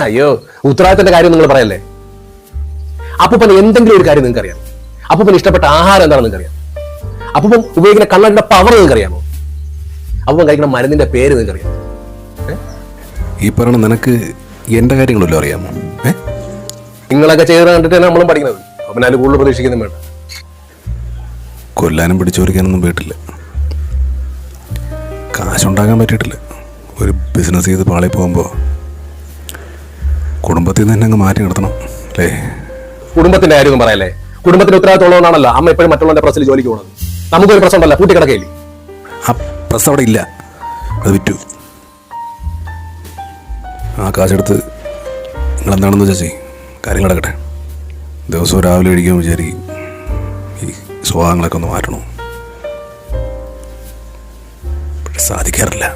അയ്യോ, ഉത്തരവാദിത്തത്തിന്റെ കാര്യം നിങ്ങൾ പറയല്ലേ. അപ്പൂപ്പൻ എന്തെങ്കിലും ഒരു കാര്യം നിങ്ങൾക്ക് അറിയാം? അപ്പൂപ്പൻ ഇഷ്ടപ്പെട്ട ആഹാരം എന്താണെന്ന് നിങ്ങൾക്ക് അറിയാം? അപ്പൂപ്പൻ ഉപയോഗിക്കുന്ന കണ്ണടിന്റെ പവർ നിങ്ങൾക്ക് അറിയാമോ? അപ്പൂപ്പൻ കഴിക്കുന്ന മരുന്നിന്റെ പേര് നിങ്ങൾക്ക് അറിയാം? ഈ പറഞ്ഞ നിനക്ക് എന്റെ കാര്യങ്ങളല്ലോ അറിയാമോ? നിങ്ങളൊക്കെ ചെയ്ത് കണ്ടിട്ടാണ് നമ്മളും പഠിക്കുന്നത്. അപ്പൊ ഞാൻ കൂടുതൽ പ്രതീക്ഷിക്കുന്നു വേണ്ട. കൊല്ലാനും പിടിച്ചോടിക്കാനൊന്നും പോയിട്ടില്ല, കാശുണ്ടാക്കാൻ പറ്റിയിട്ടില്ല. ഒരു ബിസിനസ് ചെയ്ത് പാളി പോകുമ്പോൾ കുടുംബത്തിൽ നിന്ന് തന്നെ അങ്ങ് മാറ്റി നിർത്തണം അല്ലേ? കുടുംബത്തിന്റെ കാര്യം പറയല്ലേ. കുടുംബത്തിന്റെ ഉത്തരവാദിത്തമുള്ളതാണല്ലോ അമ്മ എപ്പോഴും മറ്റുള്ളവരുടെ പ്രസ്സിൽ ജോലിക്ക് പോകുന്നത്. നമുക്കൊരു പ്രശ്നം ഉണ്ടല്ലോ, പൂട്ടിക്കിടക്കയില്ലേ? ആ പ്രസ് അവിടെ ഇല്ല, അത് വിറ്റു. ആ കാശെടുത്ത് നിങ്ങളെന്താണെന്ന് വെച്ചാൽ കാര്യങ്ങൾ നടക്കട്ടെ. ദിവസവും രാവിലെ കഴിക്കാൻ വിചാരിക്കും ഈ സ്വഭാവങ്ങളൊക്കെ ഒന്ന് മാറ്റണം, പക്ഷെ സാധിക്കാറില്ല.